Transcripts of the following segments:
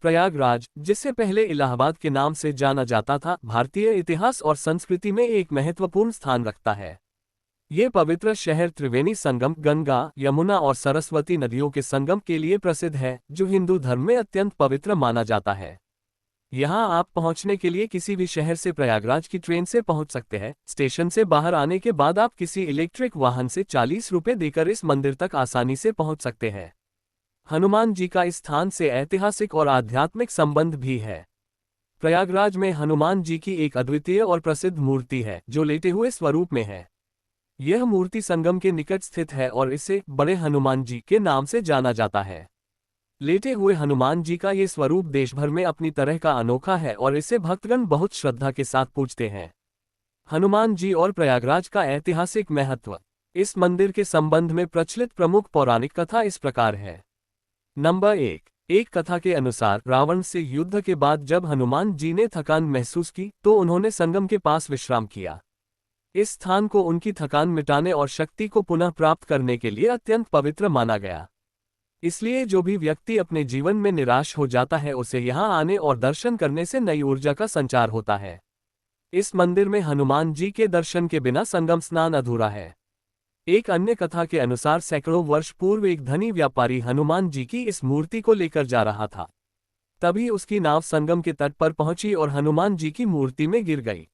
प्रयागराज, जिससे पहले इलाहाबाद के नाम से जाना जाता था, भारतीय इतिहास और संस्कृति में एक महत्वपूर्ण स्थान रखता है। ये पवित्र शहर त्रिवेणी संगम, गंगा, यमुना और सरस्वती नदियों के संगम के लिए प्रसिद्ध है, जो हिंदू धर्म में अत्यंत पवित्र माना जाता है। यहाँ आप पहुँचने के लिए किसी भी शहर से प्रयागराज की ट्रेन से पहुँच सकते हैं। स्टेशन से बाहर आने के बाद आप किसी इलेक्ट्रिक वाहन से 40 रुपये देकर इस मंदिर तक आसानी से पहुँच सकते हैं। हनुमान जी का इस स्थान से ऐतिहासिक और आध्यात्मिक संबंध भी है। प्रयागराज में हनुमान जी की एक अद्वितीय और प्रसिद्ध मूर्ति है, जो लेटे हुए स्वरूप में है। यह मूर्ति संगम के निकट स्थित है और इसे बड़े हनुमान जी के नाम से जाना जाता है। लेटे हुए हनुमान जी का ये स्वरूप देश भर में अपनी तरह का अनोखा है और इसे भक्तगण बहुत श्रद्धा के साथ पूजते हैं। हनुमान जी और प्रयागराज का ऐतिहासिक महत्व। इस मंदिर के संबंध में प्रचलित प्रमुख पौराणिक कथा इस प्रकार है। नंबर 1। एक कथा के अनुसार रावण से युद्ध के बाद जब हनुमान जी ने थकान महसूस की तो उन्होंने संगम के पास विश्राम किया। इस स्थान को उनकी थकान मिटाने और शक्ति को पुनः प्राप्त करने के लिए अत्यंत पवित्र माना गया। इसलिए जो भी व्यक्ति अपने जीवन में निराश हो जाता है, उसे यहाँ आने और दर्शन करने से नई ऊर्जा का संचार होता है। इस मंदिर में हनुमान जी के दर्शन के बिना संगम स्नान अधूरा है। एक अन्य कथा के अनुसार सैकड़ों वर्ष पूर्व एक धनी व्यापारी हनुमान जी की इस मूर्ति को लेकर जा रहा था। तभी उसकी नाव संगम के तट पर पहुंची और हनुमान जी की मूर्ति में गिर गई।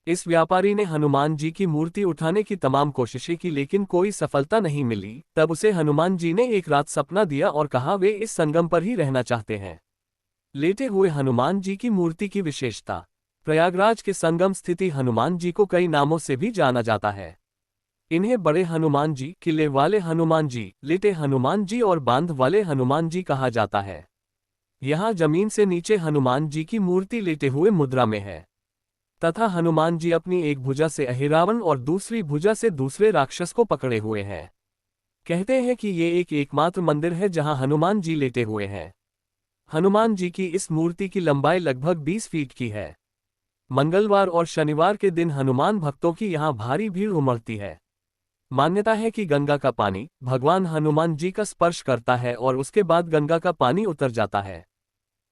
इस व्यापारी ने हनुमान जी की मूर्ति उठाने की तमाम कोशिशें की, लेकिन कोई सफलता नहीं मिली। तब उसे हनुमान जी ने एक रात सपना दिया और कहा वे इस संगम पर ही रहना चाहते हैं। लेटे हुए हनुमान जी की मूर्ति की विशेषता। प्रयागराज के संगम स्थिति हनुमान जी को कई नामों से भी जाना जाता है। इन्हें बड़े हनुमान जी, किले वाले हनुमान जी, लेटे हनुमान जी और बांध वाले हनुमान जी कहा जाता है। यहाँ जमीन से नीचे हनुमान जी की मूर्ति लेटे हुए मुद्रा में है तथा हनुमान जी अपनी एक भुजा से अहिरावण और दूसरी भुजा से दूसरे राक्षस को पकड़े हुए हैं। कहते हैं कि ये एकमात्र मंदिर है जहाँ हनुमान जी लेटे हुए हैं। हनुमान जी की इस मूर्ति की लंबाई लगभग 20 फीट की है। मंगलवार और शनिवार के दिन हनुमान भक्तों की यहाँ भारी भीड़ उमड़ती है। मान्यता है कि गंगा का पानी भगवान हनुमान जी का स्पर्श करता है और उसके बाद गंगा का पानी उतर जाता है।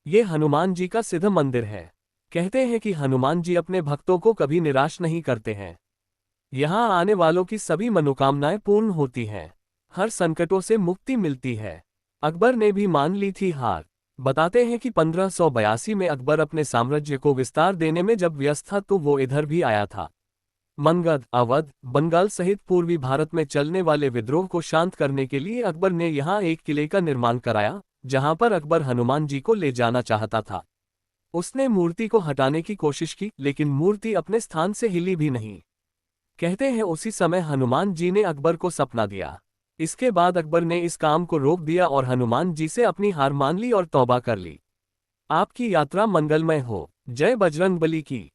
ये हनुमान जी का सिद्ध मंदिर है। कहते हैं कि हनुमान जी अपने भक्तों को कभी निराश नहीं करते हैं। यहाँ आने वालों की सभी मनोकामनाएं पूर्ण होती हैं। हर संकटों से मुक्ति मिलती है। अकबर ने भी मान ली थी हार। बताते हैं कि 1582 में अकबर अपने साम्राज्य को विस्तार देने में जब व्यस्त था तो वो इधर भी आया था। मगध, अवध, बंगाल सहित पूर्वी भारत में चलने वाले विद्रोह को शांत करने के लिए अकबर ने यहाँ एक किले का निर्माण कराया, जहाँ पर अकबर हनुमान जी को ले जाना चाहता था। उसने मूर्ति को हटाने की कोशिश की, लेकिन मूर्ति अपने स्थान से हिली भी नहीं। कहते हैं उसी समय हनुमान जी ने अकबर को सपना दिया। इसके बाद अकबर ने इस काम को रोक दिया और हनुमान जी से अपनी हार मान ली और तौबा कर ली। आपकी यात्रा मंगलमय हो। जय बजरंगबली की।